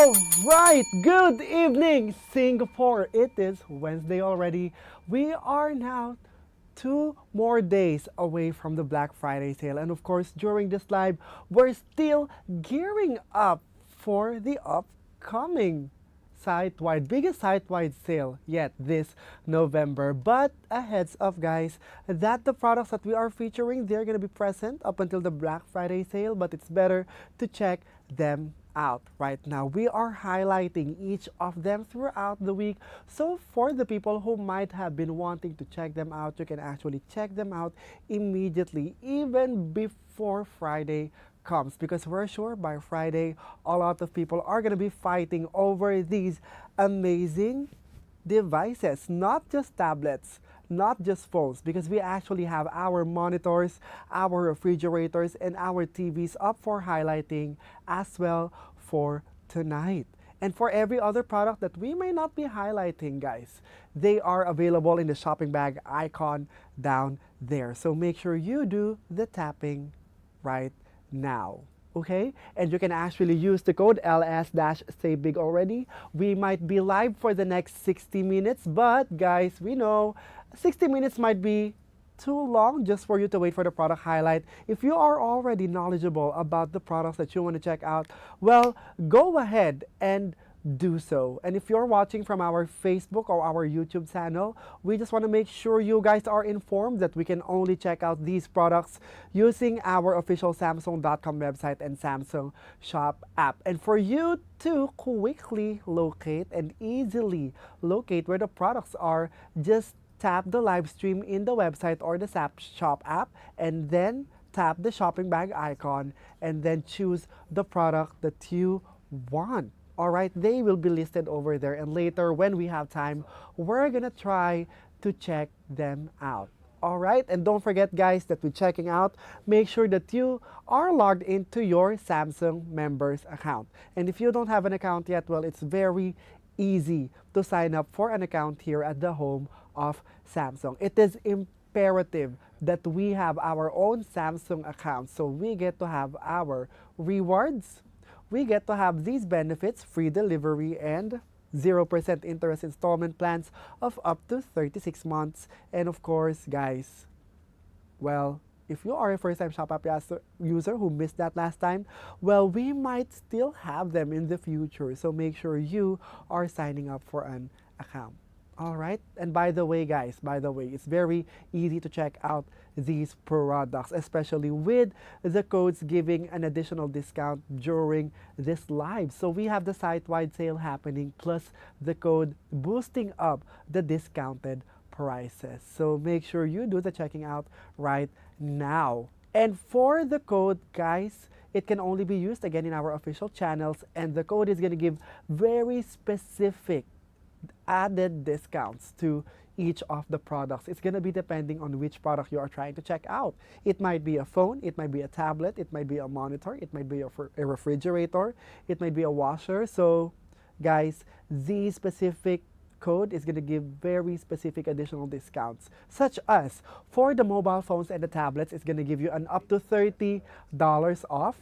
All right, good evening, Singapore. It is Wednesday already. We are now 2 more days away from the Black Friday sale. And of course, during this live, we're still gearing up for the upcoming biggest site-wide sale yet this November. But a heads up, guys, that the products that we are featuring, they're going to be present up until the Black Friday sale, but it's better to check them out right now. We are highlighting each of them throughout the week. So for the people who might have been wanting to check them out, you can actually check them out immediately, even before Friday comes, because we're sure by Friday a lot of people are going to be fighting over these amazing devices, not just tablets, not just phones, because we actually have our monitors, our refrigerators, and our TVs up for highlighting as well for tonight. And for every other product that we may not be highlighting, guys, they are available in the shopping bag icon down there. So make sure you do the tapping right now. Okay? And you can actually use the code LS-SayBig already. We might be live for the next 60 minutes, but guys, we know 60 minutes might be too long just for you to wait for the product highlight. If you are already knowledgeable about the products that you want to check out, well, go ahead and do so. And if you're watching from our Facebook or our YouTube channel, we just want to make sure you guys are informed that we can only check out these products using our official Samsung.com website and Samsung Shop app. And for you to quickly locate and easily locate where the products are, just tap the live stream in the website or the Shop app, and then tap the shopping bag icon, and then choose the product that you want. All right, they will be listed over there, and later when we have time, we're gonna try to check them out. All right, and don't forget, guys, that with checking out, make sure that you are logged into your Samsung members account. And if you don't have an account yet, well, it's very easy to sign up for an account here at the home of Samsung. It is imperative that we have our own Samsung account, so we get to have our rewards, we get to have these benefits, free delivery, and 0% interest installment plans of up to 36 months. And of course, guys, well, if you are a first-time Shop app user who missed that last time, well, we might still have them in the future. So make sure you are signing up for an account. All right. And by the way, guys, it's very easy to check out these products, especially with the codes giving an additional discount during this live. So we have the site-wide sale happening, plus the code boosting up the discounted prices. So make sure you do the checking out right now. And for the code, guys, it can only be used again in our official channels, and the code is going to give very specific added discounts to each of the products. It's going to be depending on which product you are trying to check out. It might be a phone, it might be a tablet, it might be a monitor, it might be a refrigerator, it might be a washer. So guys, the specific code is going to give very specific additional discounts, such as for the mobile phones and the tablets, it's going to give you an up to $30 off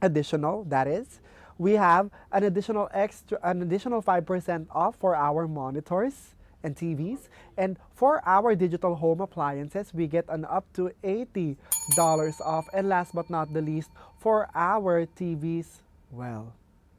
additional, that is. We have an additional 5% off for our monitors and TVs. And for our digital home appliances, we get an up to $80 off. And last but not the least, for our TVs, well,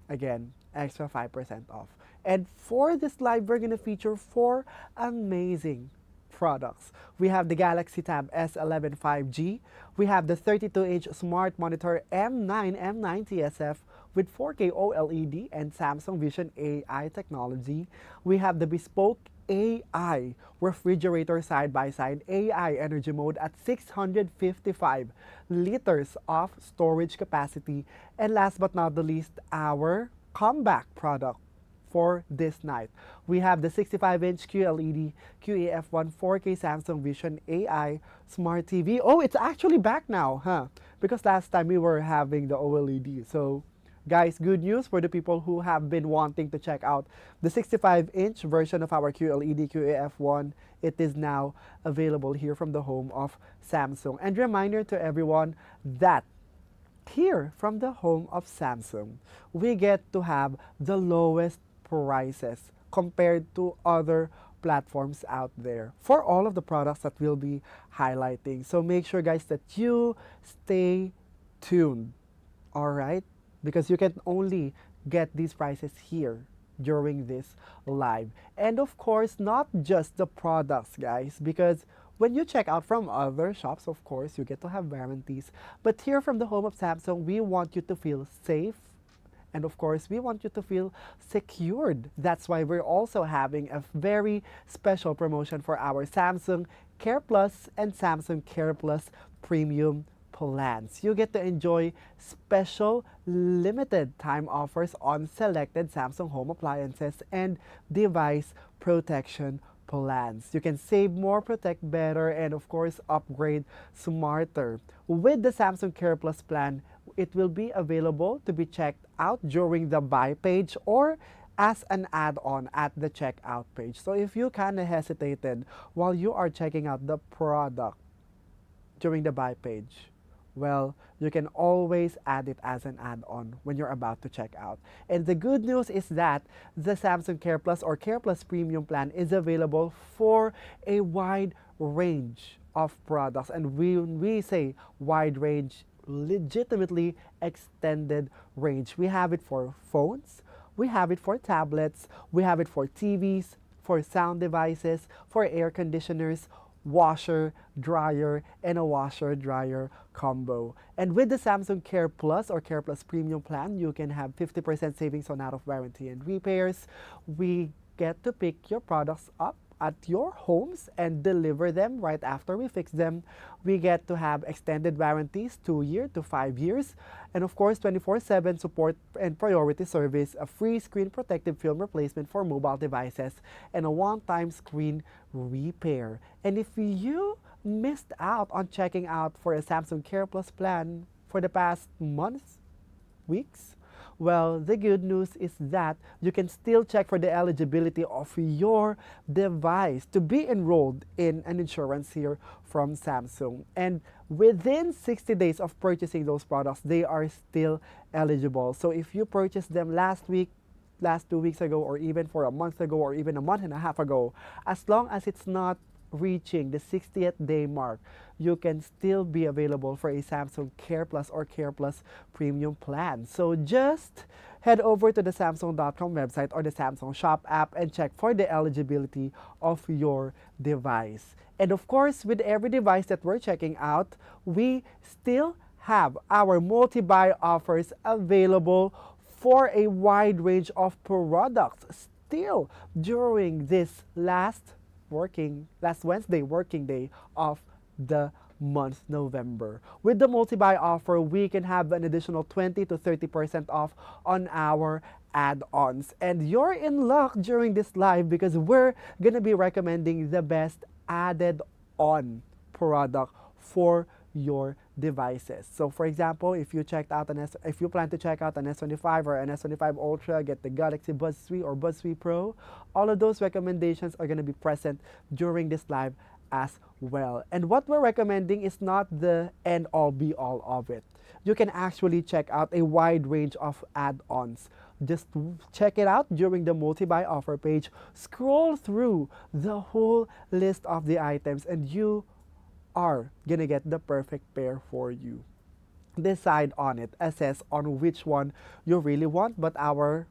again, extra 5% off. And for this live, we're going to feature 4 amazing products. We have the Galaxy Tab S11 5G. We have the 32-inch smart monitor M9 with 4K OLED and Samsung Vision AI technology. We have the bespoke AI refrigerator side-by-side AI energy mode at 655 liters of storage capacity. And last but not the least, our comeback product for this night. We have the 65-inch QLED QAF1 4K Samsung Vision AI Smart TV. Oh, it's actually back now, huh? Because last time we were having the OLED. So guys, good news for the people who have been wanting to check out the 65-inch version of our QLED QAF1. It is now available here from the home of Samsung. And reminder to everyone that here from the home of Samsung, we get to have the lowest prices compared to other platforms out there for all of the products that we'll be highlighting. So make sure, guys, that you stay tuned, all right? Because you can only get these prices here during this live. And of course, not just the products, guys, because when you check out from other shops, of course, you get to have warranties. But here from the home of Samsung, we want you to feel safe. And of course, we want you to feel secured. That's why we're also having a very special promotion for our Samsung Care Plus and Samsung Care Plus Premium plans. You get to enjoy special limited time offers on selected Samsung home appliances and device protection plans. You can save more, protect better, and of course, upgrade smarter. With the Samsung Care Plus plan, it will be available to be checked out during the buy page or as an add-on at the checkout page. So if you kind of hesitated while you are checking out the product during the buy page, well, you can always add it as an add-on when you're about to check out. And the good news is that the Samsung Care Plus or Care Plus Premium plan is available for a wide range of products. And when we say wide range, legitimately extended range. We have it for phones, we have it for tablets, we have it for TVs, for sound devices, for air conditioners, washer, dryer, and a washer dryer combo. And with the Samsung Care Plus or Care Plus Premium plan, you can have 50% savings on out of warranty and repairs. We get to pick your products up at your homes and deliver them right after we fix them. We get to have extended warranties, 2 years to 5 years, and of course 24/7 support and priority service, a free screen protective film replacement for mobile devices, and a one-time screen repair. And if you missed out on checking out for a Samsung Care Plus plan for the past months, weeks, well, the good news is that you can still check for the eligibility of your device to be enrolled in an insurance here from Samsung. And within 60 days of purchasing those products, they are still eligible. So if you purchased them last week, last 2 weeks ago, or even for a month ago, or even a month and a half ago, as long as it's not reaching the 60th day mark, you can still be available for a Samsung Care Plus or Care Plus Premium plan. So just head over to the Samsung.com website or the Samsung Shop app and check for the eligibility of your device. And of course, with every device that we're checking out, we still have our multi-buy offers available for a wide range of products still during this last Wednesday working day of the month November. With the multi-buy offer, we can have an additional 20 to 30% off on our add-ons. And you're in luck during this live because we're gonna be recommending the best added on product for your devices. So for example, if you plan to check out an S25 or an S25 Ultra, get the Galaxy Buds 3 or Buds 3 Pro, all of those recommendations are going to be present during this live as well. And what we're recommending is not the end all be all of it. You can actually check out a wide range of add-ons. Just check it out during the multi-buy offer page. Scroll through the whole list of the items and you are gonna get the perfect pair for you. Decide on it, assess on which one you really want, but our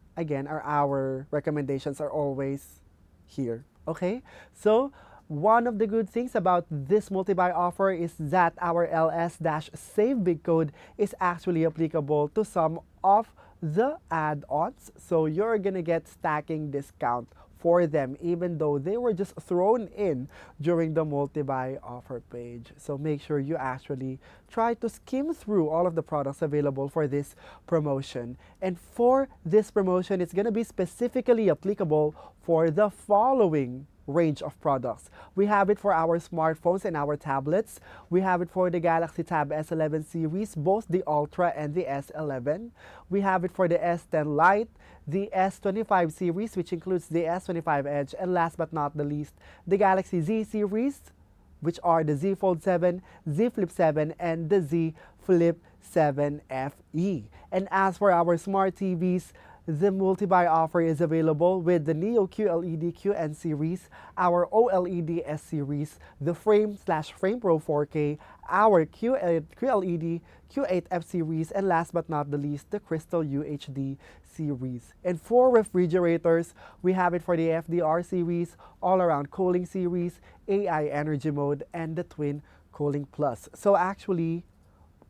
recommendations are always here. Okay? So one of the good things about this multi-buy offer is that our LS-Save Big code is actually applicable to some of the add-ons. So you're gonna get stacking discount for them even though they were just thrown in during the multi-buy offer page. So make sure you actually try to skim through all of the products available for this promotion. And for this promotion, it's going to be specifically applicable for the following range of products. We have it for our smartphones and our tablets. We have it for the Galaxy Tab S11 series, both the Ultra and the S11. We have it for the S10 Lite, the S25 series, which includes the S25 Edge, and last but not the least, the Galaxy Z series which are the Z Fold 7, Z Flip 7, and the Z Flip 7 FE. And as for our smart TVs, the multi-buy offer is available with the Neo QLED QN series, our OLED S series, the Frame/Frame Pro 4K, our QLED Q8F series, and last but not the least, the Crystal UHD series. And for refrigerators, we have it for the FDR series, all-around cooling series, AI energy mode, and the Twin Cooling Plus. So actually,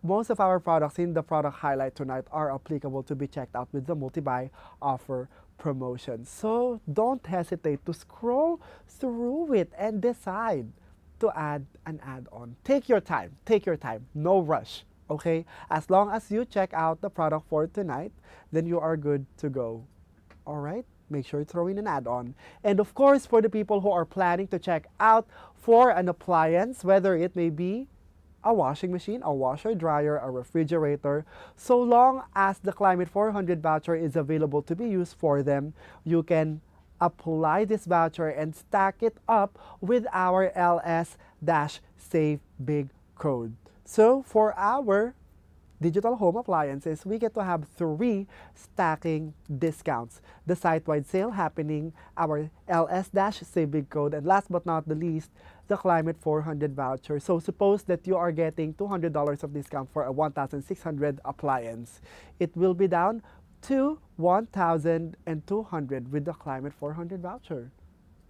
most of our products in the product highlight tonight are applicable to be checked out with the multi-buy offer promotion. So don't hesitate to scroll through it and decide to add an add-on. Take your time, no rush, okay? As long as you check out the product for tonight, then you are good to go, all right? Make sure to throw in an add-on. And of course, for the people who are planning to check out for an appliance, whether it may be a washing machine, a washer, dryer, a refrigerator, so long as the Climate 400 voucher is available to be used for them, you can apply this voucher and stack it up with our LS-Save Big code. So for our digital home appliances, we get to have 3 stacking discounts. The site-wide sale happening, our LS-Save Big code, and last but not the least, the Climate 400 voucher. So suppose that you are getting $200 of discount for a 1,600 appliance. It will be down to 1,200 with the Climate 400 voucher.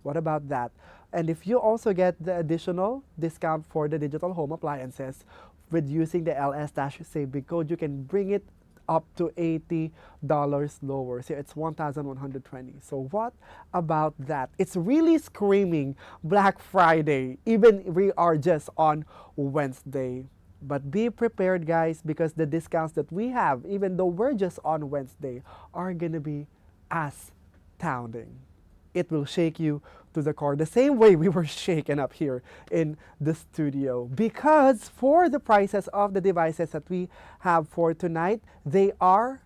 What about that? And if you also get the additional discount for the digital home appliances, with using the LS-Save Big code, you can bring it up to $80 lower. So it's 1,120. So what about that? It's really screaming Black Friday, even we are just on Wednesday. But be prepared, guys, because the discounts that we have, even though we're just on Wednesday, are gonna be astounding. It will shake you to the core the same way we were shaken up here in the studio, because for the prices of the devices that we have for tonight, they are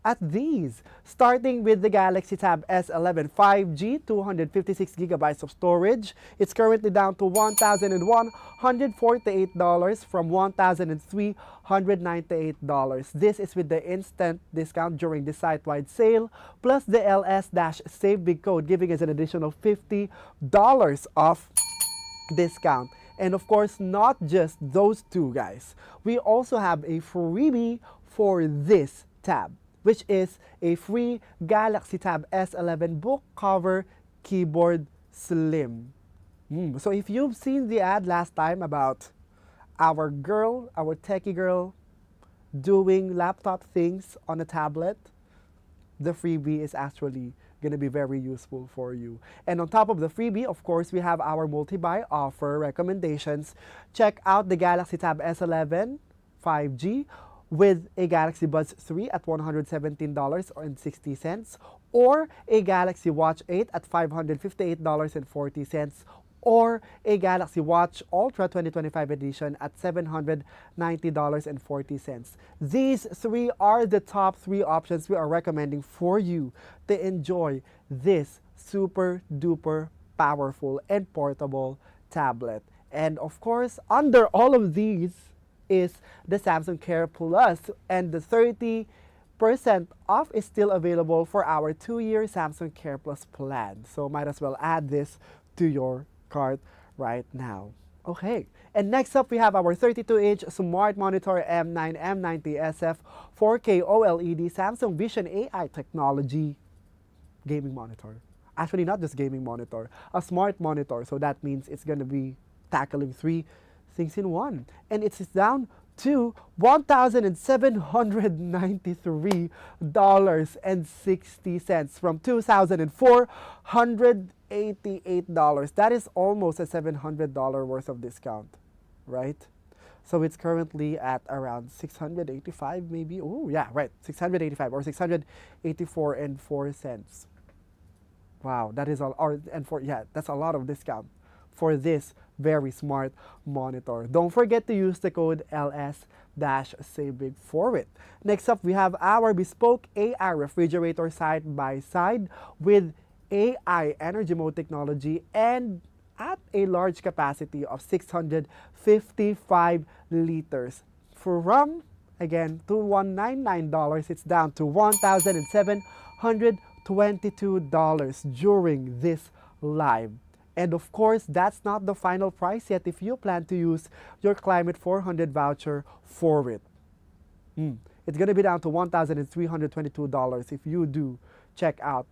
at these. Starting with the Galaxy Tab S11 5G, 256 gigabytes of storage. It's currently down to $1,148 from $1,398. This is with the instant discount during the site-wide sale, plus the LS-Save Big code, giving us an additional $50 off discount. And of course, not just those two, guys. We also have a freebie for this tab, which is a free Galaxy Tab S11 book cover keyboard slim. So if you've seen the ad last time about our techie girl, doing laptop things on a tablet, the freebie is actually going to be very useful for you. And on top of the freebie, of course, we have our multi-buy offer recommendations. Check out the Galaxy Tab S11 5G with a Galaxy Buds 3 at $117.60, or a Galaxy Watch 8 at $558.40, or a Galaxy Watch Ultra 2025 edition at $790.40. These 3 are the top 3 options we are recommending for you to enjoy this super duper powerful and portable tablet. And of course, under all of these is the Samsung Care Plus, and the 30% off is still available for our 2-year Samsung Care Plus plan. So might as well add this to your cart right now. Okay, and next up we have our 32-inch Smart Monitor M9 M90 SF 4K OLED Samsung Vision AI technology gaming monitor. Actually, not just gaming monitor, a smart monitor. So that means it's going to be tackling 3 things in one. And it's down to $1,793.60 from $2,488. That is almost a $700 worth of discount, right? So it's currently at around 685 maybe. Oh yeah, right, 685 or 684 and 4 cents. Wow, that is that's a lot of discount for this very smart monitor. Don't forget to use the code LS-SaveBig for it. Next up, we have our bespoke AI refrigerator side by side with AI energy mode technology and at a large capacity of 655 liters. From, again, $2,199, it's down to $1,722 during this live. And of course, that's not the final price yet if you plan to use your Climate 400 voucher for it. It's going to be down to $1,322 if you do check out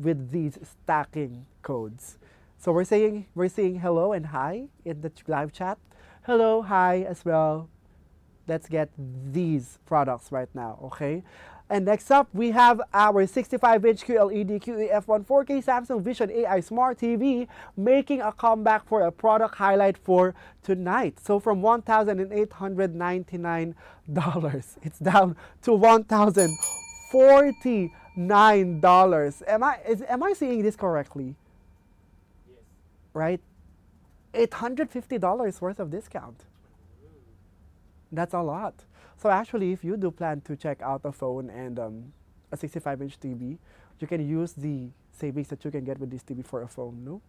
with these stacking codes. So we're saying hello and hi in the live chat. Hello, hi as well. Let's get these products right now, okay? And next up, we have our 65-inch QLED QEF1 4K Samsung Vision AI Smart TV making a comeback for a product highlight for tonight. So from $1,899, it's down to $1,049. Am I seeing this correctly? Yes. Right? $850 worth of discount. That's a lot. So actually, if you do plan to check out a phone and a 65-inch TV, you can use the savings that you can get with this TV for a phone, no?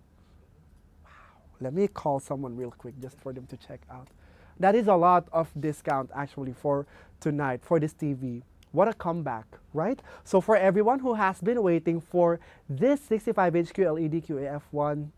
Wow. Let me call someone real quick just for them to check out. That is a lot of discount actually for tonight for this TV. What a comeback, right? So for everyone who has been waiting for this 65-inch QLED QAF1,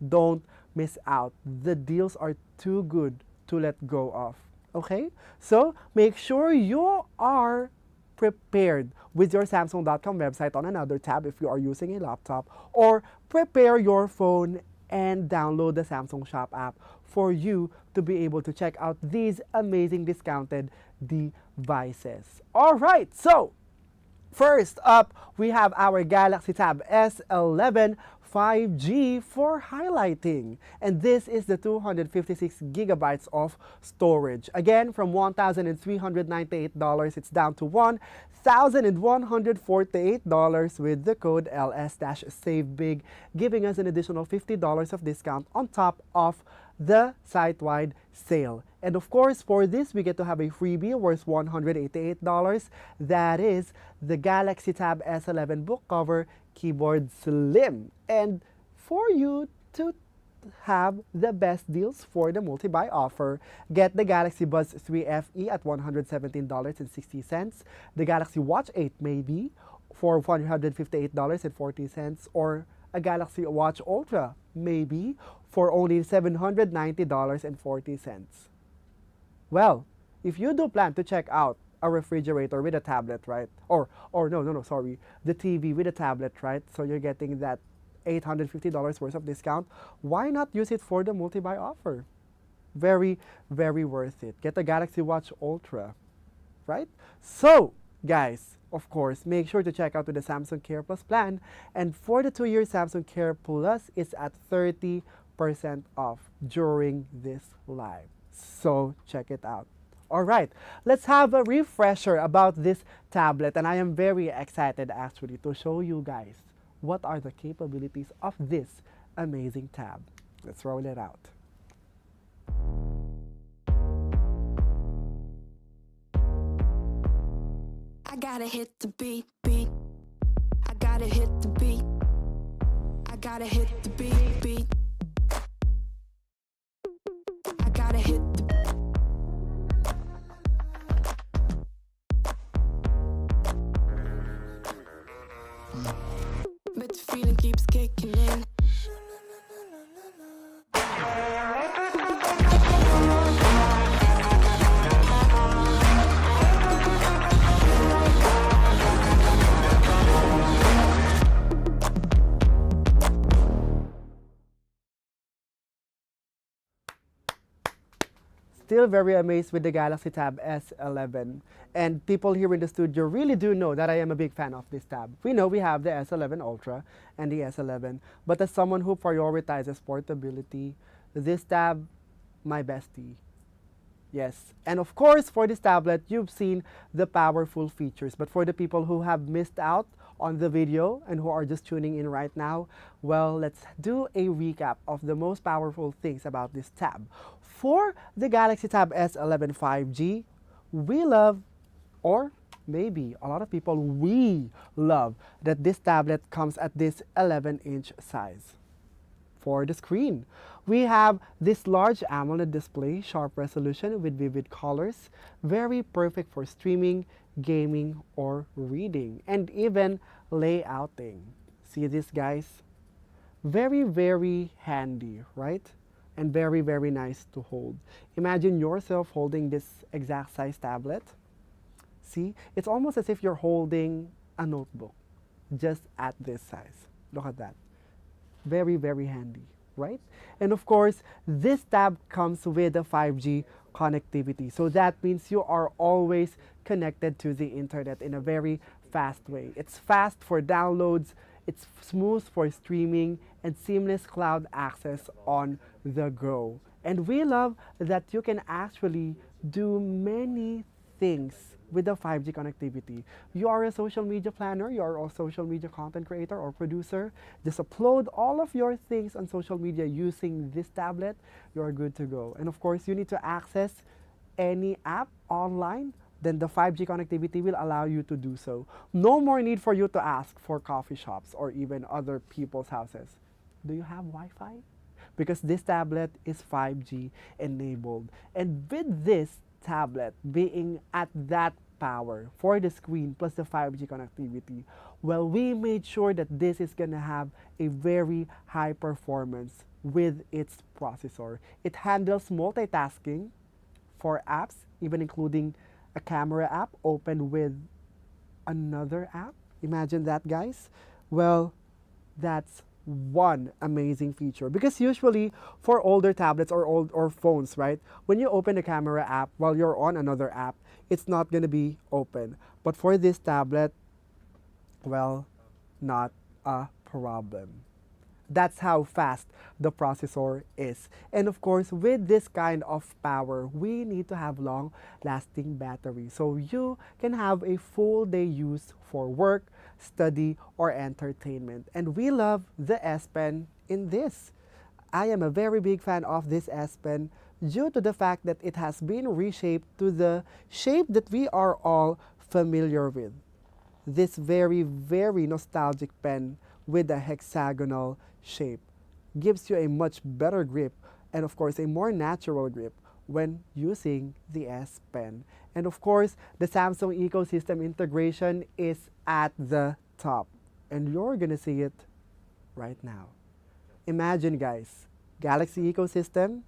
don't miss out. The deals are too good to let go of. Okay, so make sure you are prepared with your Samsung.com website on another tab if you are using a laptop, or prepare your phone and download the Samsung Shop app for you to be able to check out these amazing discounted devices. All right, so first up, we have our Galaxy Tab S11 5G for highlighting. And this is the 256 gigabytes of storage. Again, from $1,398, it's down to $1,148 with the code LS-SaveBig, giving us an additional $50 of discount on top of the site-wide sale. And of course, for this, we get to have a freebie worth $188. That is the Galaxy Tab S11 book cover keyboard slim. And for you to have the best deals for the multi-buy offer, get the Galaxy Buds 3 FE at $117.60, the Galaxy Watch 8 maybe for $158.40, or a Galaxy Watch Ultra maybe for only $790.40. Well, if you do plan to check out a refrigerator with a tablet, right? Or no, sorry, the TV with a tablet, right? So you're getting that $850 worth of discount. Why not use it for the multi-buy offer? Very, very worth it. Get the Galaxy Watch Ultra, right? So, guys, of course, make sure to check out with the Samsung Care Plus plan. And for the 2-year Samsung Care Plus, it's at 30% off during this live. So, check it out. All right, let's have a refresher about this tablet. And I am very excited actually to show you guys what are the capabilities of this amazing tab. Let's roll it out. I gotta hit the beat, beat. I gotta hit the beat. I gotta hit the beat, beat. I gotta hit the but the feeling keeps kicking in. Still very amazed with the Galaxy Tab S11. And people here in the studio really do know that I am a big fan of this tab. We know we have the S11 Ultra and the S11, but as someone who prioritizes portability, this tab, my bestie. Yes, and of course for this tablet, you've seen the powerful features, but for the people who have missed out on the video and who are just tuning in right now, well, let's do a recap of the most powerful things about this tab. For the Galaxy Tab S11 5G, we love, or maybe a lot of people, we love that this tablet comes at this 11-inch size. for the screen. We have this large AMOLED display, sharp resolution with vivid colors, very perfect for streaming, gaming, or reading, and even layouting. See this, guys? Very, very handy, right? And very, very nice to hold. Imagine yourself holding this exact size tablet. See, it's almost as if you're holding a notebook just at this size. Look at that. Very, very handy, right? And of course, this tab comes with a 5G connectivity. So that means you are always connected to the internet in a very fast way. It's fast for downloads, it's smooth for streaming, and seamless cloud access on the go. And we love that you can actually do many things with the 5G connectivity. You are a social media planner, you are a social media content creator or producer, just upload all of your things on social media using this tablet, you're good to go. And of course, you need to access any app online, then the 5G connectivity will allow you to do so. No more need for you to ask for coffee shops or even other people's houses. Do you have Wi-Fi? Because this tablet is 5G enabled. And with this tablet being at that power for the screen plus the 5G connectivity, well, we made sure that this is gonna have a very high performance with its processor. It handles multitasking for apps, even including a camera app open with another app. Imagine that, guys. Well, that's one amazing feature because usually for older tablets or phones, right, when you open the camera app while you're on another app, it's not going to be open. But for this tablet, well, not a problem. That's how fast the processor is. And of course, with this kind of power, we need to have long lasting battery. So you can have a full day use for work, study, or entertainment. And we love the S Pen in this. I am a very big fan of this S Pen due to the fact that it has been reshaped to the shape that we are all familiar with. This very, very nostalgic pen with a hexagonal shape gives you a much better grip and of course a more natural grip when using the S Pen. And of course, the Samsung ecosystem integration is at the top. And you're gonna see it right now. Imagine, guys, Galaxy ecosystem,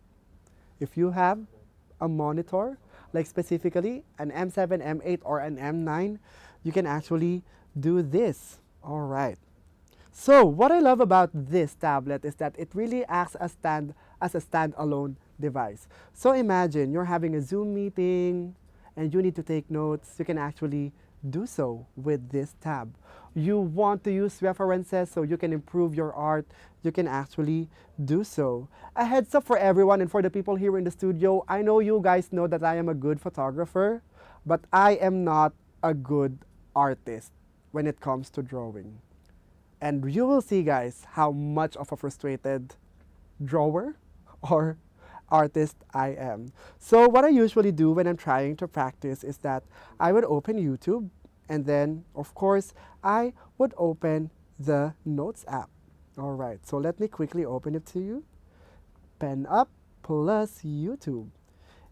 if you have a monitor, like specifically an M7, M8, or an M9, you can actually do this. All right. So what I love about this tablet is that it really acts as a standalone device. So imagine you're having a Zoom meeting and you need to take notes. You can actually do so with this tab. You want to use references so you can improve your art. You can actually do so. A heads up for everyone and for the people here in the studio. I know you guys know that I am a good photographer, but I am not a good artist when it comes to drawing. And you will see, guys, how much of a frustrated drawer or artist I am. So what I usually do when I'm trying to practice is that I would open YouTube and then, of course, I would open the Notes app. All right, so let me quickly open it to you. Pen up plus YouTube.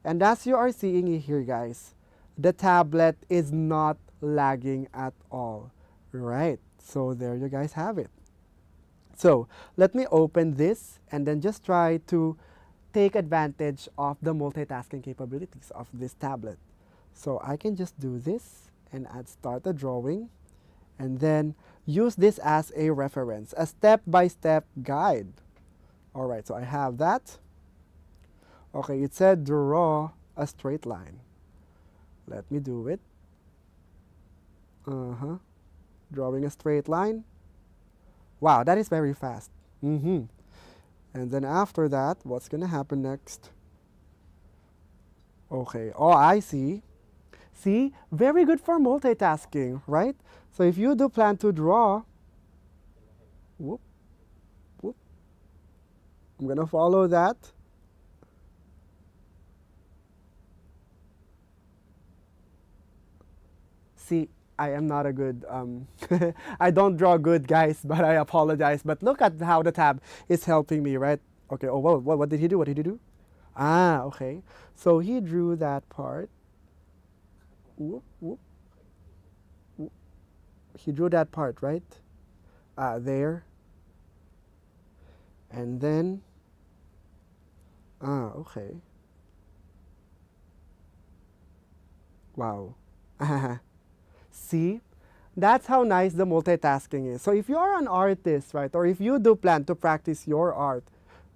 And as you are seeing here, guys, the tablet is not lagging at all. Right, so there you guys have it. So let me open this and then just try to take advantage of the multitasking capabilities of this tablet. So I can just do this and add start a drawing and then use this as a reference, a step-by-step guide. All right, so I have that. Okay, it said draw a straight line. Let me do it. Drawing a straight line. Wow, that is very fast. And then after that, what's gonna happen next? Okay, oh, I see. See, very good for multitasking, right? So if you do plan to draw, whoop, whoop, I'm gonna follow that. See, I am not a good, I don't draw good, guys, but I apologize. But look at how the tab is helping me, right? Okay, oh, well, what did he do? What did he do? Ah, okay. So he drew that part. Whoop, whoop. He drew that part, right? There. And then, okay. Wow. See? That's how nice the multitasking is. So if you're an artist, right, or if you do plan to practice your art,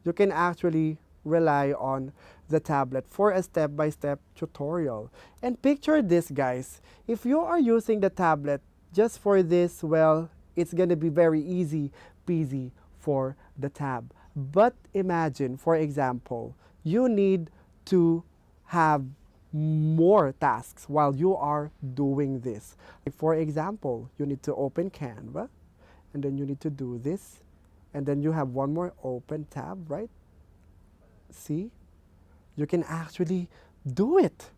you can actually rely on the tablet for a step-by-step tutorial. And picture this, guys. If you are using the tablet just for this, well, it's going to be very easy peasy for the tab. But imagine, for example, you need to have more tasks while you are doing this. For example, you need to open Canva, and then you need to do this, and then you have one more open tab, right? See? You can actually do it.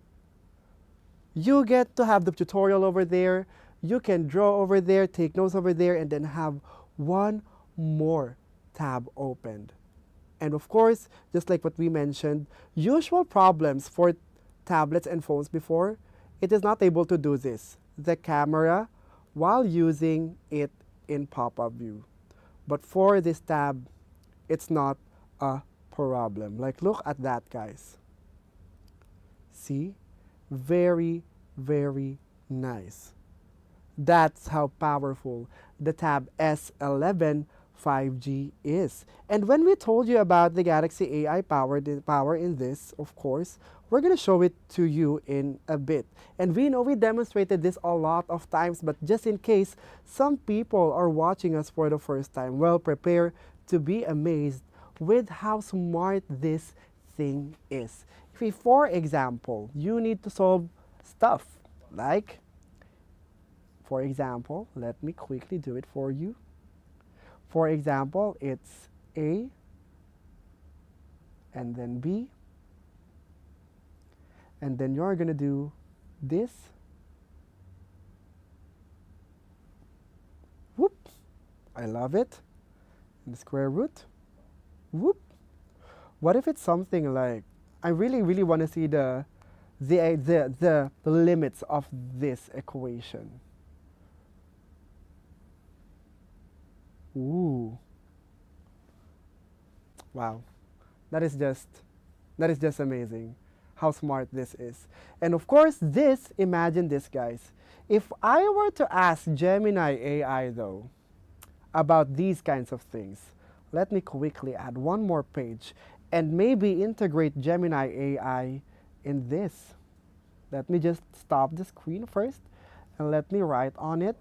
You get to have the tutorial over there, you can draw over there, take notes over there, and then have one more tab opened. And of course, just like what we mentioned, usual problems for tablets and phones before, it is not able to do this. The camera while using it in pop-up view. But for this tab, it's not a problem. Like, look at that, guys. See? Very, very nice. That's how powerful the Tab S11 5G is. And when we told you about the Galaxy AI power in this, of course, we're going to show it to you in a bit. And we know we demonstrated this a lot of times, but just in case some people are watching us for the first time, well, prepare to be amazed with how smart this thing is. If, for example, you need to solve stuff like, for example, let me quickly do it for you. For example, it's A and then B, and then you're going to do this. Whoop. I love it. And the square root. Whoop. What if it's something like, I really, really want to see the limits of this equation. Ooh. Wow. That is just amazing how smart this is. And of course, imagine this, guys. If I were to ask Gemini AI, though, about these kinds of things, let me quickly add one more page and maybe integrate Gemini AI in this. Let me just stop the screen first and let me write on it.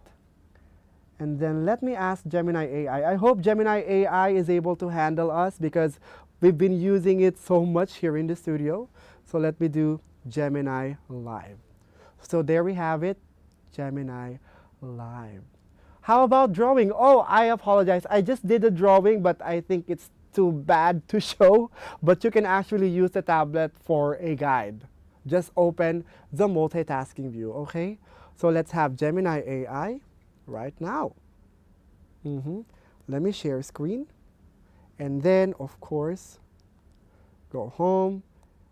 And then let me ask Gemini AI. I hope Gemini AI is able to handle us because we've been using it so much here in the studio. So let me do Gemini Live. So there we have it, Gemini Live. How about drawing? Oh, I apologize. I just did a drawing, but I think it's too bad to show. But you can actually use the tablet for a guide. Just open the multitasking view, okay? So let's have Gemini AI right now. Let me share screen. And then, of course, go home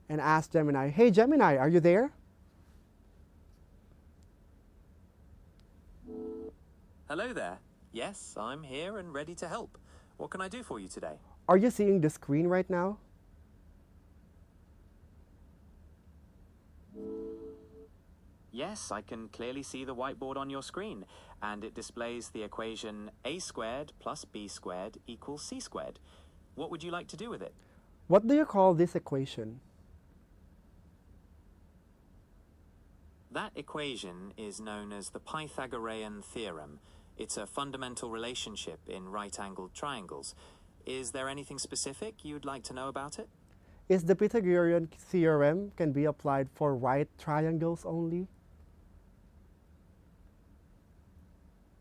and ask Gemini, hey Gemini, are you there? Hello there. Yes, I'm here and ready to help. What can I do for you today? Are you seeing the screen right now? Yes, I can clearly see the whiteboard on your screen, and it displays the equation a squared plus b squared equals c squared. What would you like to do with it? What do you call this equation? That equation is known as the Pythagorean theorem. It's a fundamental relationship in right-angled triangles. Is there anything specific you'd like to know about it? Is the Pythagorean theorem can be applied for right triangles only?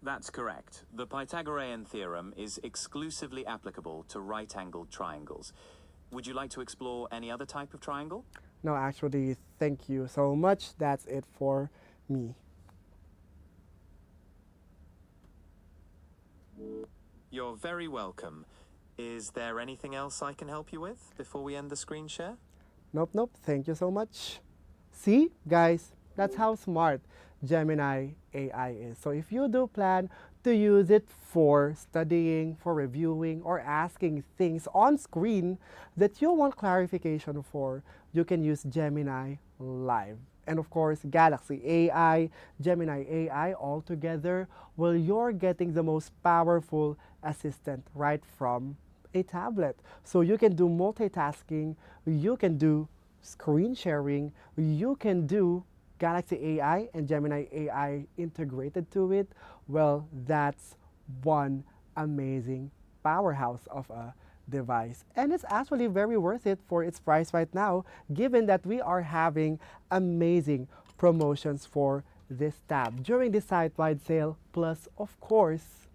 That's correct. The Pythagorean theorem is exclusively applicable to right-angled triangles. Would you like to explore any other type of triangle? No, actually, thank you so much. That's it for me. You're very welcome. Is there anything else I can help you with before we end the screen share? Nope, nope. Thank you so much. See, guys, that's how smart Gemini AI is. So if you do plan to use it for studying, for reviewing, or asking things on screen that you want clarification for, you can use Gemini Live. And of course, Galaxy AI, Gemini AI all together, well, you're getting the most powerful assistant right from a tablet. So you can do multitasking, you can do screen sharing, you can do Galaxy AI and Gemini AI integrated to it. Well, that's one amazing powerhouse of a device. And it's actually very worth it for its price right now, given that we are having amazing promotions for this tab during the site-wide sale, plus of course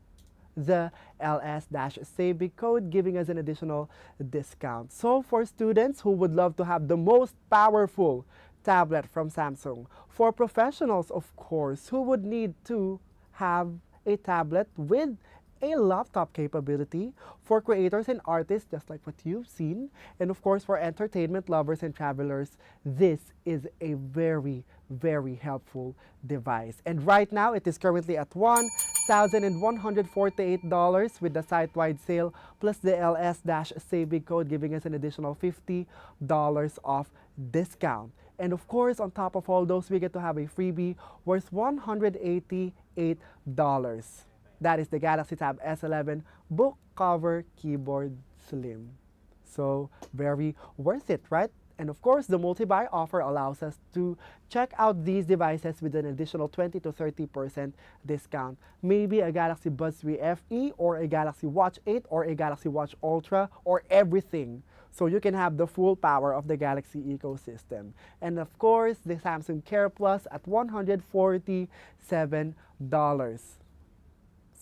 the LS-Save Big code, giving us an additional discount. So for students who would love to have the most powerful tablet from Samsung, for professionals of course who would need to have a tablet with a laptop capability, for creators and artists just like what you've seen, and of course for entertainment lovers and travelers, this is a very, very helpful device. And right now it is currently at $1,148 with the site-wide sale plus the LS-Save Big code, giving us an additional $50 off discount. And of course, on top of all those, we get to have a freebie worth $188. That is the Galaxy Tab S11 book cover keyboard slim. So very worth it, right? And of course, the multi-buy offer allows us to check out these devices with an additional 20 to 30% discount. Maybe a Galaxy Buds 3 FE or a Galaxy Watch 8 or a Galaxy Watch Ultra or everything. So you can have the full power of the Galaxy ecosystem. And of course, the Samsung Care Plus at $147.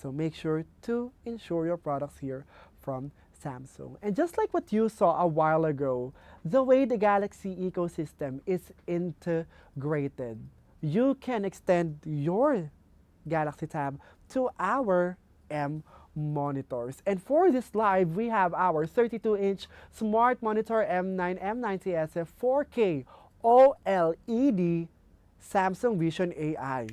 So make sure to insure your products here from Samsung. And just like what you saw a while ago, the way the Galaxy ecosystem is integrated, you can extend your Galaxy Tab to our M monitors. And for this live, we have our 32-inch smart monitor M9 M90SF 4K OLED Samsung Vision AI.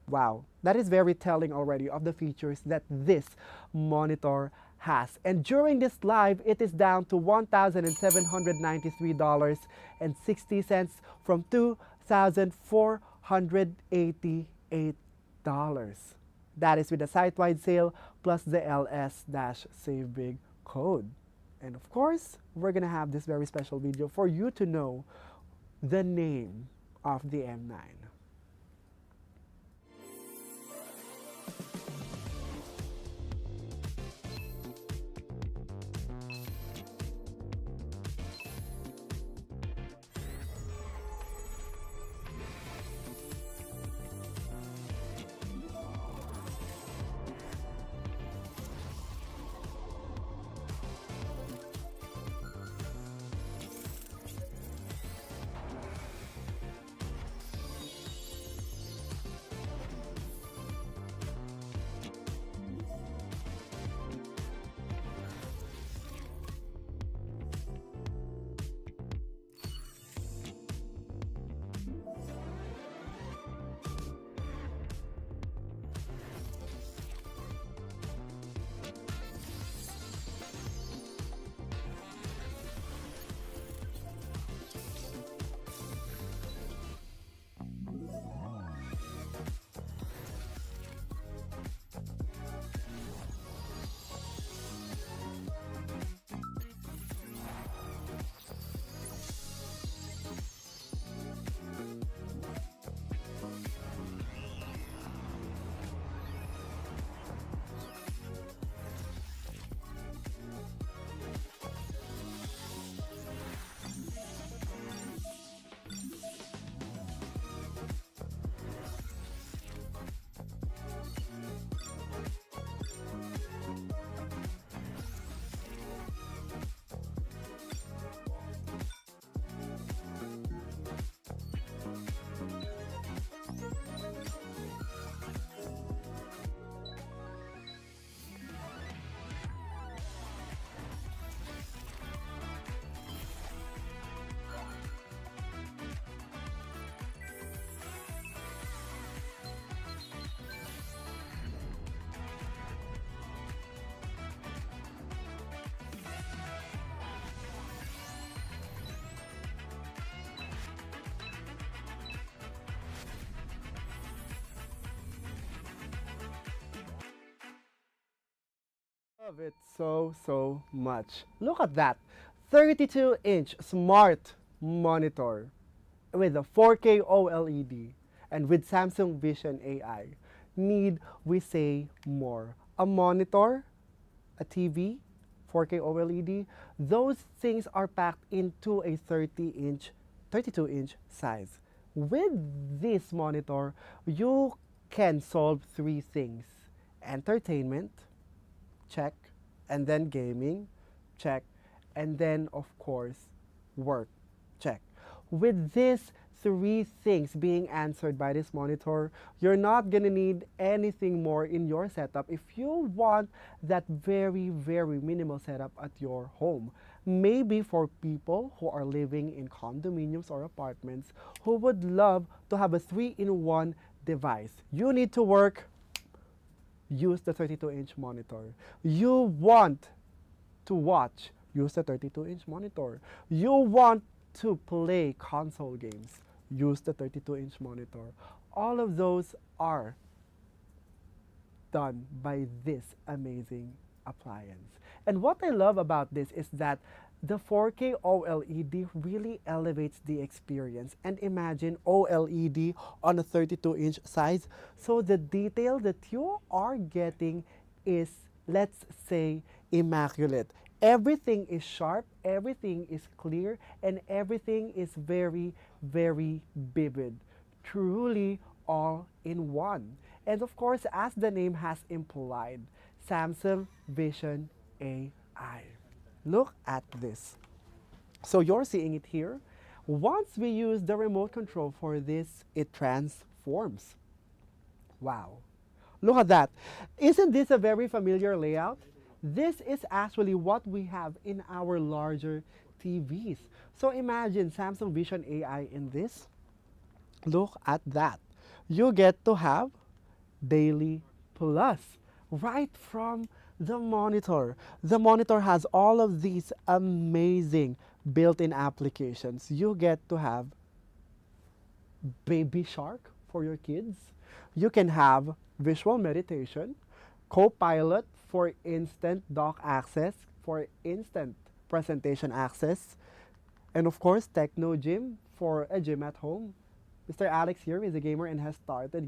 Wow, that is very telling already of the features that this monitor has. And during this live, it is down to $1,793.60 from $2,488. That is with the site-wide sale plus the LS-Save Big code. And of course, we're gonna have this very special video for you to know the name of the M9. Love it so much. Look at that. 32-inch smart monitor with a 4K OLED and with Samsung Vision AI. Need we say more? A monitor, a TV, 4K OLED, those things are packed into a 32-inch size. With this monitor, you can solve three things: entertainment, check, and then gaming, check, and then of course work, check. With these three things being answered by this monitor, you're not gonna need anything more in your setup if you want that very minimal setup at your home. Maybe for people who are living in condominiums or apartments who would love to have a three-in-one device. You need to work, use the 32-inch monitor. You want to watch, use the 32-inch monitor. You want to play console games, use the 32-inch monitor. All of those are done by this amazing appliance. And what I love about this is that the 4K OLED really elevates the experience. And imagine OLED on a 32-inch size. So the detail that you are getting is, let's say, immaculate. Everything is sharp, everything is clear, and everything is very vivid. Truly all in one. And of course, as the name has implied, Samsung Vision AI. Look at this. So you're seeing it here. Once we use the remote control for this, it transforms. Wow. Look at that. Isn't this a very familiar layout? This is actually what we have in our larger TVs. So imagine Samsung Vision AI in this. Look at that. You get to have Daily Plus right from the monitor. The monitor has all of these amazing built-in applications. You get to have Baby Shark for your kids. You can have visual meditation, Copilot for instant dock access, for instant presentation access, and of course Techno Gym for a gym at home. Mr. Alex here is a gamer and has started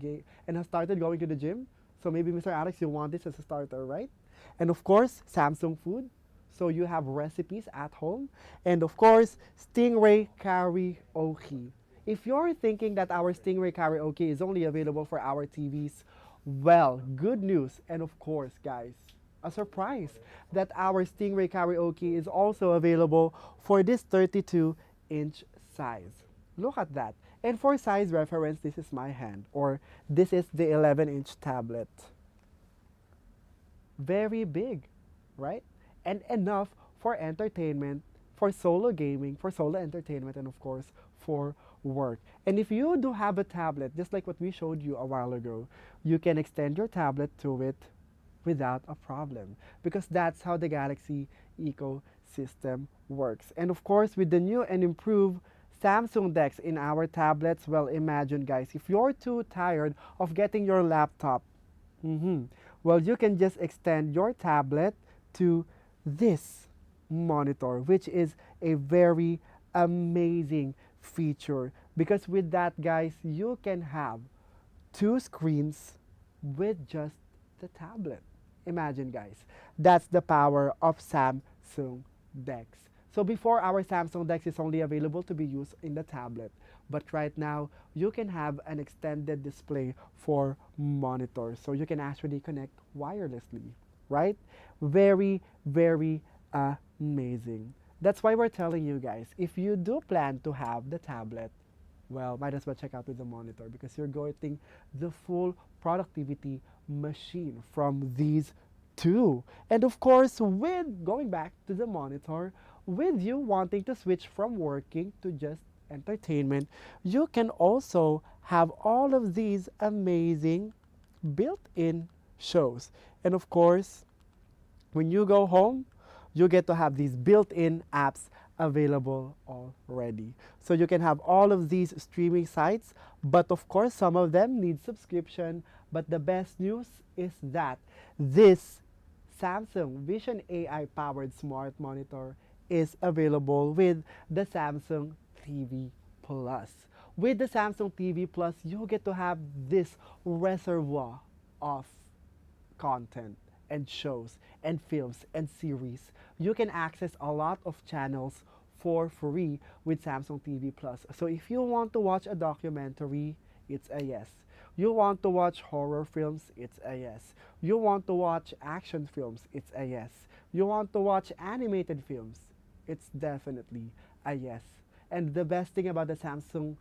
going to the gym. So maybe Mr. Alex, you want this as a starter, right? And of course, Samsung Food. So you have recipes at home. And of course, Stingray Karaoke. If you're thinking that our Stingray Karaoke is only available for our TVs, well, good news. And of course, guys, a surprise that our Stingray Karaoke is also available for this 32-inch size. Look at that. And for size reference, this is my hand, or this is the 11-inch tablet. Very big, right? And enough for entertainment, for solo gaming, for solo entertainment, and of course, for work. And if you do have a tablet, just like what we showed you a while ago, you can extend your tablet to it without a problem, because that's how the Galaxy ecosystem works. And of course, with the new and improved Samsung DeX in our tablets, well, imagine guys, if you're too tired of getting your laptop, well, you can just extend your tablet to this monitor, which is a very amazing feature, because with that, guys, you can have two screens with just the tablet. Imagine, guys, that's the power of Samsung DeX. So before, our Samsung DeX is only available to be used in the tablet. But right now, you can have an extended display for monitors. So you can actually connect wirelessly, right? Very amazing. That's why we're telling you guys, if you do plan to have the tablet, well, might as well check out with the monitor, because you're getting the full productivity machine from these two. And of course, with going back to the monitor, with you wanting to switch from working to just entertainment, you can also have all of these amazing built-in shows. And of course, when you go home, you get to have these built-in apps available already. So you can have all of these streaming sites, but of course, some of them need subscription. But the best news is that this Samsung Vision AI powered smart monitor is available with the Samsung TV Plus. With the Samsung TV Plus, you get to have this reservoir of content and shows and films and series. You can access a lot of channels for free with Samsung TV Plus. So if you want to watch a documentary, it's a yes. You want to watch horror films, it's a yes. You want to watch action films, it's a yes. You want to watch animated films, it's definitely a yes. And the best thing about the Samsung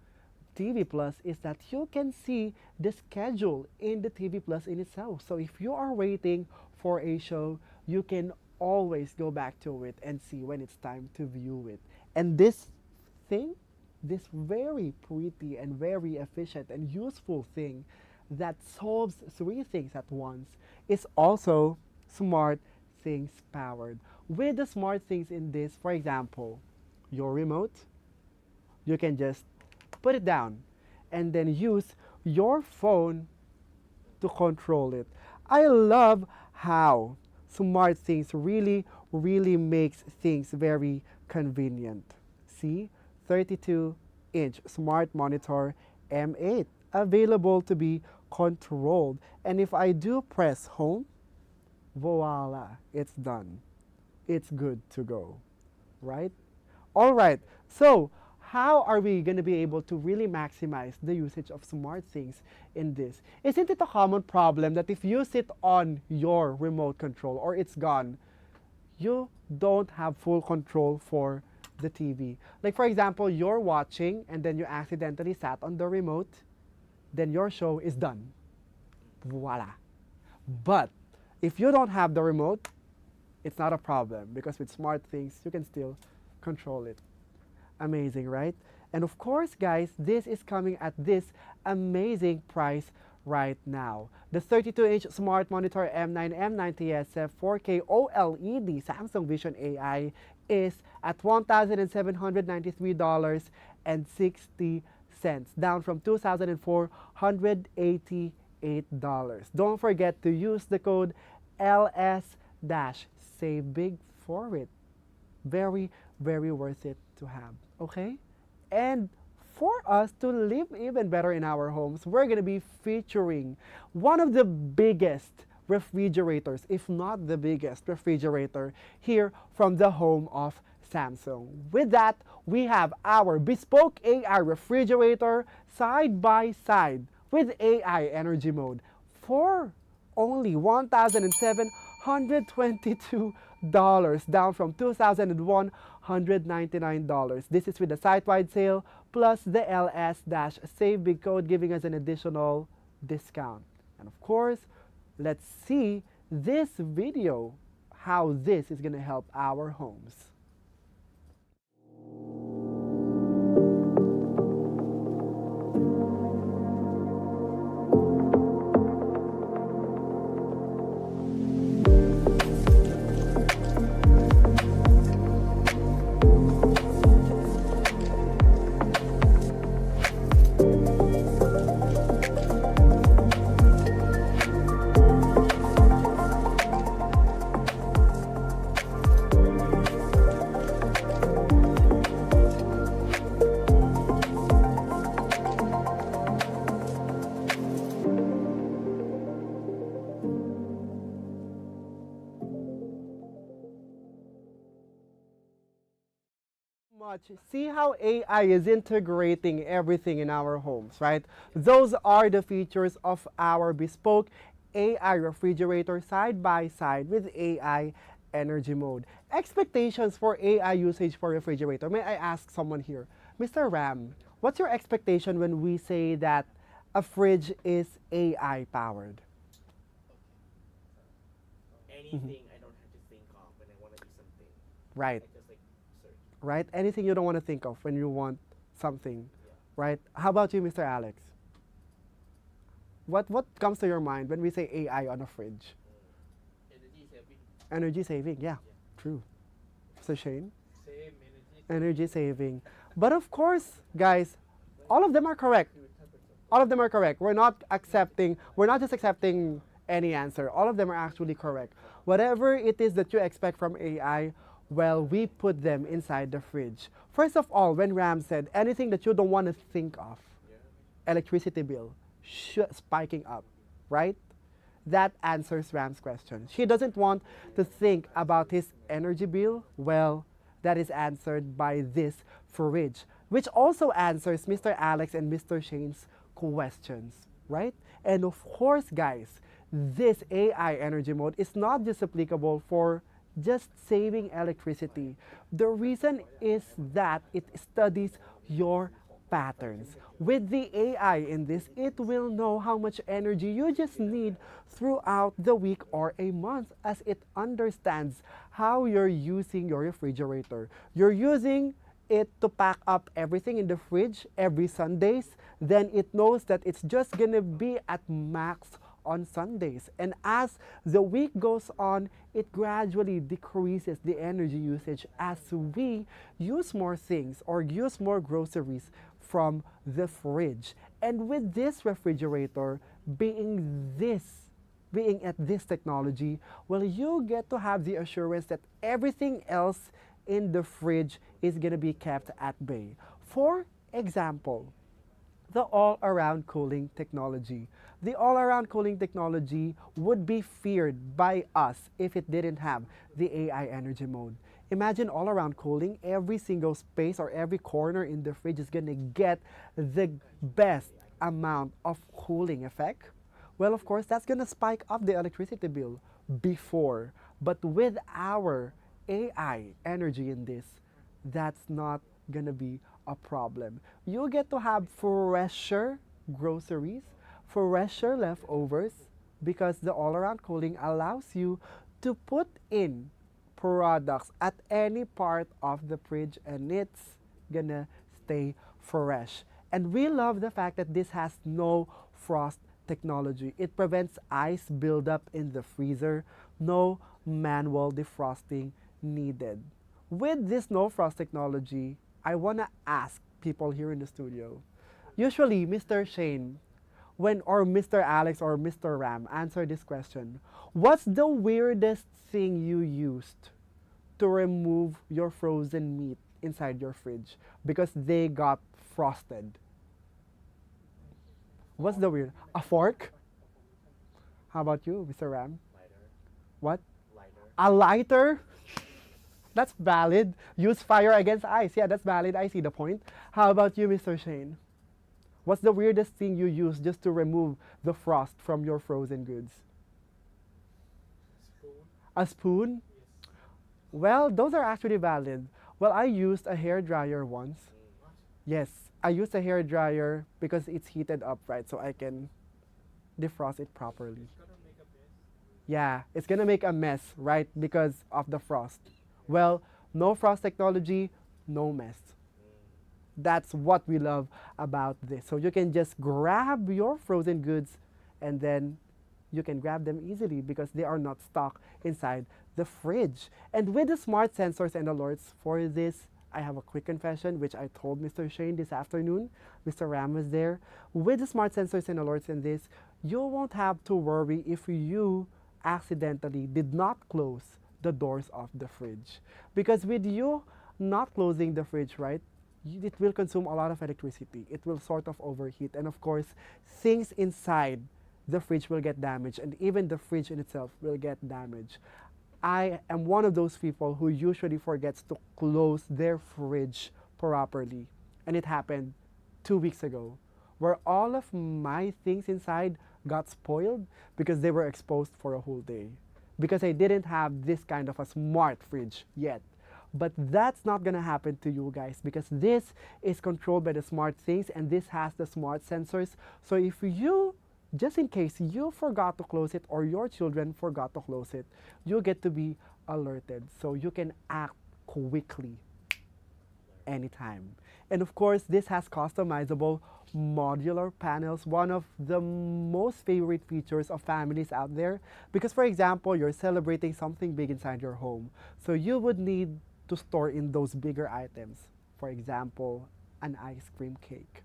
TV Plus is that you can see the schedule in the TV Plus in itself. So if you are waiting for a show, you can always go back to it and see when it's time to view it. And this thing, this very pretty and very efficient and useful thing that solves three things at once is also smart things powered. With the smart things in this, for example, your remote, you can just put it down and then use your phone to control it. I love how smart things really makes things very convenient. See, 32-inch smart monitor M8 available to be controlled. And if I do press home, voila, it's done. It's good to go, right? All right, so how are we going to be able to really maximize the usage of smart things in this? Isn't it a common problem that if you sit on your remote control or it's gone, you don't have full control for the TV? Like for example, you're watching and then you accidentally sat on the remote, then your show is done. Voila. But if you don't have the remote, it's not a problem because with smart things, you can still control it. Amazing, right? And of course, guys, this is coming at this amazing price right now. The 32-inch smart monitor M9 M90SF 4K OLED Samsung Vision AI is at $1,793.60, down from $2,488. Don't forget to use the code LS-SaveBig for it. Very, very worth it to have, okay? And for us to live even better in our homes, we're gonna be featuring one of the biggest refrigerators, if not the biggest refrigerator here from the home of Samsung. With that, we have our bespoke AI refrigerator side by side with AI energy mode for only $1,722, down from $2,199. This is with the site-wide sale plus the LS-Save Big code giving us an additional discount. And of course, let's see this video, how this is going to help our homes. See how AI is integrating everything in our homes, right? Those are the features of our bespoke AI refrigerator side by side with AI energy mode. Expectations for AI usage for refrigerator. May I ask someone here? Mr. Ram, what's your expectation when we say that a fridge is AI powered? Anything I don't have to think of when I want to do something. Right. I just like search. Right? Anything you don't want to think of when you want something, Yeah. right? How about you, Mr. Alex? What comes to your mind when we say AI on a fridge? Energy saving. Energy saving, yeah, true. So Shane, Same energy. energy saving. But of course, guys, all of them are correct. All of them are correct. We're not just accepting any answer. All of them are actually correct. Whatever it is that you expect from AI, well, we put them inside the fridge. First of all, when Ram said anything that you don't want to think of, electricity bill spiking up, right? That answers Ram's question. She doesn't want to think about his energy bill. Well, that is answered by this fridge, which also answers Mr. Alex and Mr. Shane's questions, right? And of course, guys, this AI energy mode is not just applicable for just saving electricity. The reason is that it studies your patterns. With the AI in this, it will know how much energy you just need throughout the week or a month, as it understands how you're using your refrigerator. You're using it to pack up everything in the fridge every Sundays, then it knows that it's just gonna be at max on Sundays. And as the week goes on, it gradually decreases the energy usage as we use more things or use more groceries from the fridge. And with this refrigerator being at this technology, well, you get to have the assurance that everything else in the fridge is going to be kept at bay. For example, the all-around cooling technology. The all-around cooling technology would be feared by us if it didn't have the AI energy mode. Imagine all-around cooling, every single space or every corner in the fridge is gonna get the best amount of cooling effect. Well, of course, that's gonna spike up the electricity bill before. But with our AI energy in this, that's not gonna be a problem. You get to have fresher groceries, fresher leftovers, because the all-around cooling allows you to put in products at any part of the fridge and it's gonna stay fresh. And we love the fact that this has no frost technology. It prevents ice buildup in the freezer, no manual defrosting needed. With this no frost technology, I wanna ask people here in the studio. Usually, Mr. Shane, or Mr. Alex or Mr. Ram answer this question. What's the weirdest thing you used to remove your frozen meat inside your fridge because they got frosted? What's the weird? A fork? How about you, Mr. Ram? Lighter. What? Lighter. A lighter? That's valid. Use fire against ice. Yeah, that's valid. I see the point. How about you, Mr. Shane? What's the weirdest thing you use just to remove the frost from your frozen goods? Spoon. A spoon? Yes. Well, those are actually valid. Well, I used a hair dryer once. What? Yes, I used a hair dryer because it's heated up, right? So I can defrost it properly. Gonna make a mess. Yeah, it's gonna make a mess, right? Because of the frost. Well, no frost technology, no mess. That's what we love about this. So you can just grab your frozen goods and then you can grab them easily because they are not stuck inside the fridge. And with the smart sensors and alerts for this, I have a quick confession, which I told Mr. Shane this afternoon. Mr. Ram was there. With the smart sensors and alerts in this, you won't have to worry if you accidentally did not close the doors of the fridge. Because with you not closing the fridge, right, it will consume a lot of electricity. It will sort of overheat. And of course, things inside the fridge will get damaged, and even the fridge in itself will get damaged. I am one of those people who usually forgets to close their fridge properly. And it happened 2 weeks ago, where all of my things inside got spoiled because they were exposed for a whole day. Because I didn't have this kind of a smart fridge yet. But that's not gonna happen to you guys because this is controlled by the smart things and this has the smart sensors. So if you, just in case you forgot to close it or your children forgot to close it, you get to be alerted. So you can act quickly anytime. And of course, this has customizable modular panels, one of the most favorite features of families out there. Because for example, you're celebrating something big inside your home. So you would need to store in those bigger items. For example, an ice cream cake.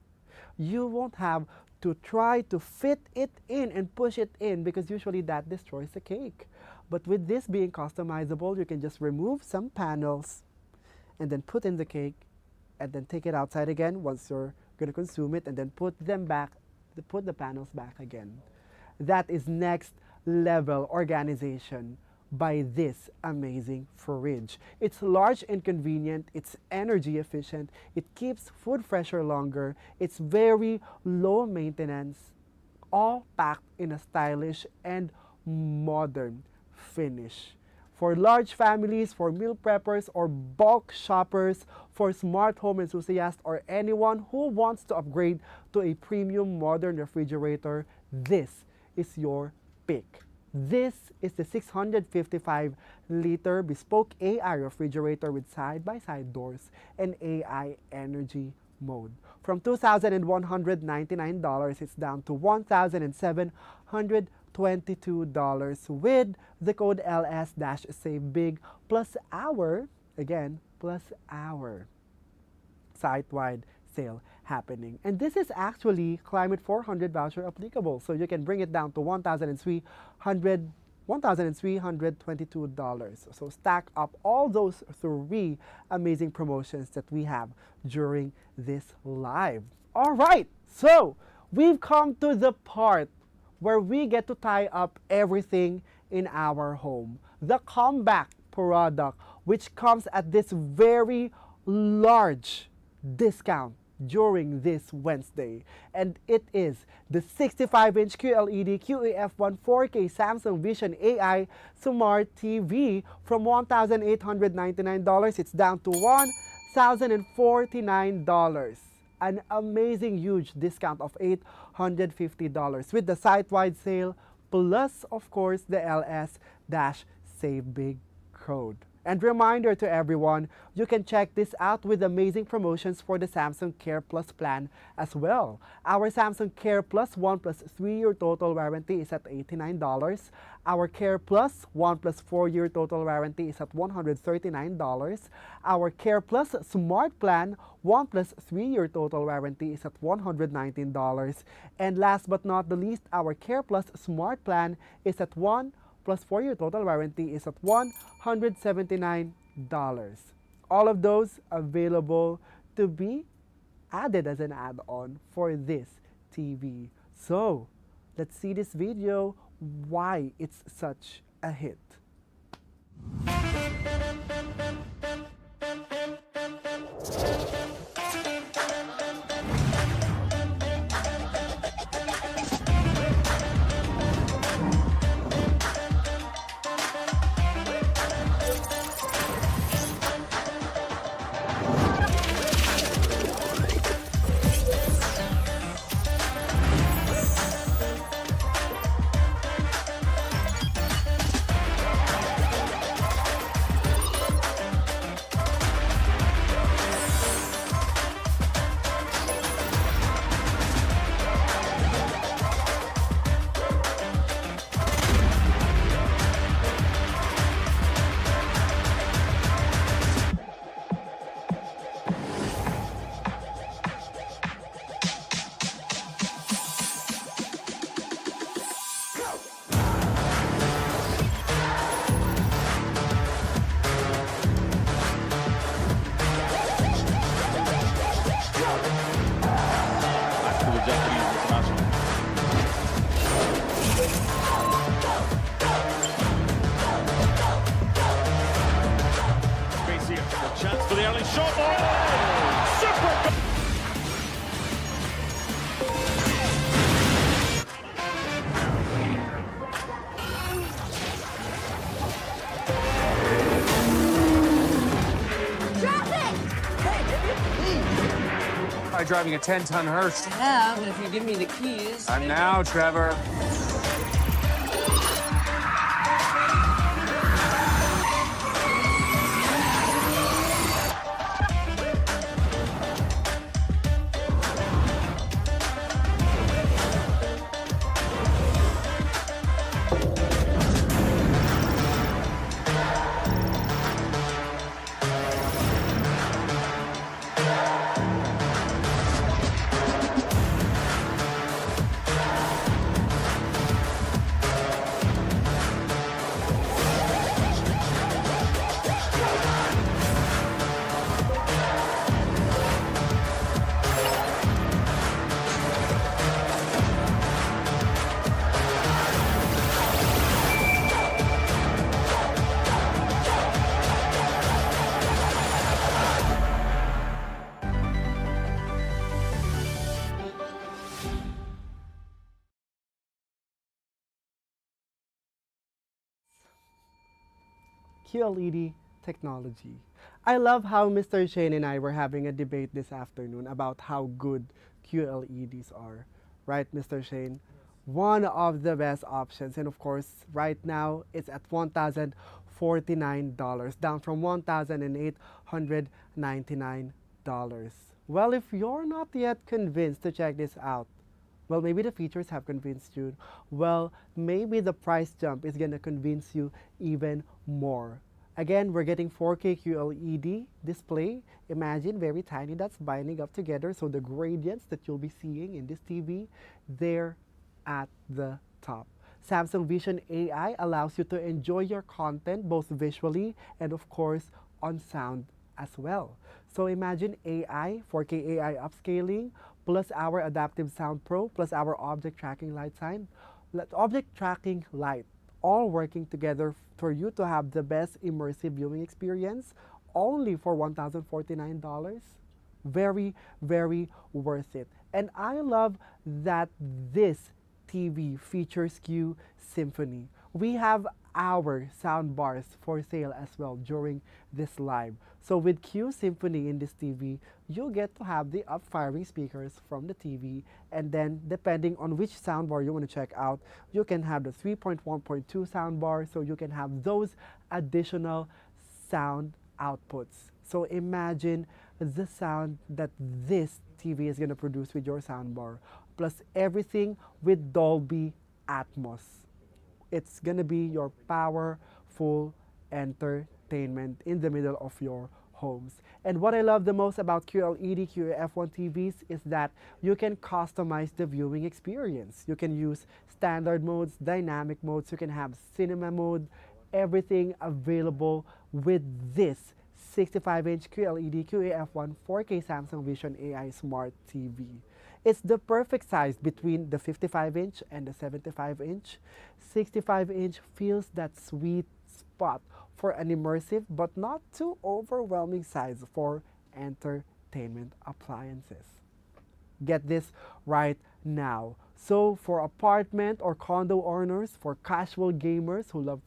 You won't have to try to fit it in and push it in, because usually that destroys the cake. But with this being customizable, you can just remove some panels and then put in the cake and then take it outside again once you're going to consume it, and then put them back, put the panels back again. That is next level organization by this amazing fridge. It's large and convenient, it's energy efficient, it keeps food fresher longer, it's very low maintenance, all packed in a stylish and modern finish. For large families, for meal preppers or bulk shoppers, for smart home enthusiasts, or anyone who wants to upgrade to a premium modern refrigerator, this is your pick. This is the 655-liter bespoke AI refrigerator with side-by-side doors and AI energy mode. From $2,199, it's down to $1,722 with the code LS-SAVEBIG plus our, again, plus our site-wide sale happening. And this is actually Climate 400 voucher applicable, so you can bring it down to $1,322. So stack up all those three amazing promotions that we have during this live. All right, so we've come to the part where we get to tie up everything in our home. The comeback product, which comes at this very large discount during this Wednesday, and it is the 65-inch QLED QEF1 4K Samsung Vision AI Smart TV. From $1,899, it's down to $1,049. An amazing huge discount of $850 with the site-wide sale plus, of course, the LS-SAVEBIG code. And reminder to everyone, you can check this out with amazing promotions for the Samsung Care Plus plan as well. Our Samsung Care Plus 1 plus 3-year total warranty is at $89. Our Care Plus 1 plus 4-year total warranty is at $139. Our Care Plus Smart Plan 1 plus 3-year total warranty is at $119. And last but not the least, our Care Plus Smart Plan is at 1 plus 4-year total warranty is at $179. All of those available to be added as an add-on for this TV. So let's see this video, why it's such a hit. Chance for the early shot. Oh, super! By driving a 10-ton hearse. Yeah, but if you give me the keys. I'm now, Trevor. QLED technology. I love how Mr. Shane and I were having a debate this afternoon about how good QLEDs are. Right, Mr. Shane? One of the best options. And of course, right now it's at $1,049, down from $1,899. Well, if you're not yet convinced to check this out, well, maybe the features have convinced you. Well, maybe the price jump is gonna convince you even more. Again, we're getting 4K QLED display. Imagine very tiny dots binding up together. So the gradients that you'll be seeing in this TV, they're at the top. Samsung Vision AI allows you to enjoy your content both visually and of course on sound as well. So imagine AI, 4K AI upscaling, plus our Adaptive Sound Pro, plus our object tracking light sign, object tracking light, all working together for you to have the best immersive viewing experience only for $1,049. Very, very worth it. And I love that this TV features Q Symphony. We have our sound bars for sale as well during this live. So with Q Symphony in this TV, you get to have the up-firing speakers from the TV, and then depending on which soundbar you want to check out, you can have the 3.1.2 soundbar, so you can have those additional sound outputs. So imagine the sound that this TV is going to produce with your soundbar, plus everything with Dolby Atmos. It's going to be your powerful entertainment in the middle of your homes. And what I love the most about QLED QAF1 TVs is that you can customize the viewing experience. You can use standard modes, dynamic modes, you can have cinema mode, everything available with this 65-inch QLED QAF1 4K Samsung Vision AI Smart TV. It's the perfect size between the 55-inch and the 75-inch. 65-inch feels that sweet spot for an immersive but not too overwhelming size for entertainment appliances. Get this right now. So for apartment or condo owners, for casual gamers who love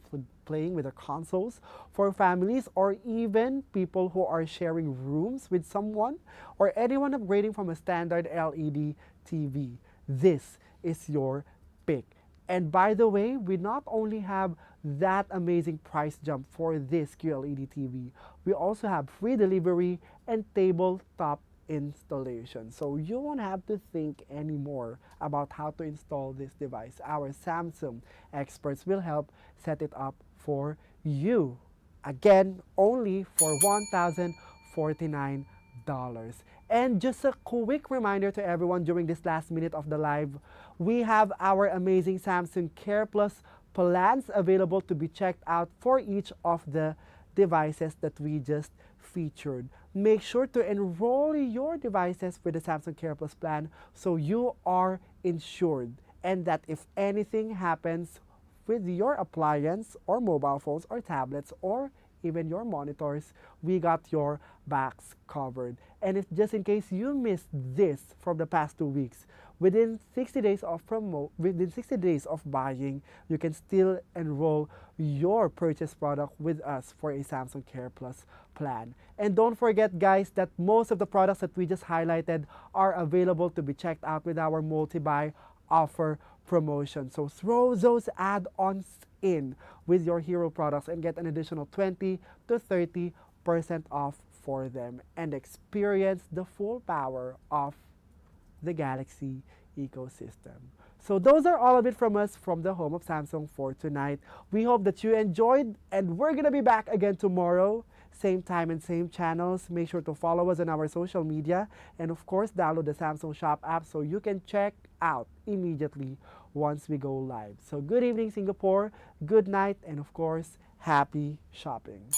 playing with their consoles, for families, or even people who are sharing rooms with someone, or anyone upgrading from a standard LED TV, this is your pick. And by the way, we not only have that amazing price jump for this QLED TV, we also have free delivery and tabletop installation. So you won't have to think anymore about how to install this device. Our Samsung experts will help set it up for you. Again, only for $1,049. And just a quick reminder to everyone during this last minute of the live, we have our amazing Samsung Care Plus plans available to be checked out for each of the devices that we just featured. Make sure to enroll your devices with the Samsung Care Plus plan so you are insured, and that if anything happens with your appliance or mobile phones or tablets or even your monitors, we got your backs covered. And if just in case you missed this from the past 2 weeks, within 60 days of buying, you can still enroll your purchase product with us for a Samsung Care Plus plan. And don't forget, guys, that most of the products that we just highlighted are available to be checked out with our multi-buy offer promotion. So throw those add-ons in with your hero products and get an additional 20 to 30% off for them, and experience the full power of the Galaxy ecosystem. So those are all of it from us from the home of Samsung for tonight. We hope that you enjoyed, and we're gonna be back again tomorrow, same time and same channels. Make sure to follow us on our social media, and of course download the Samsung Shop app so you can check out immediately once we go live. So good evening, Singapore, good night, and of course happy shopping.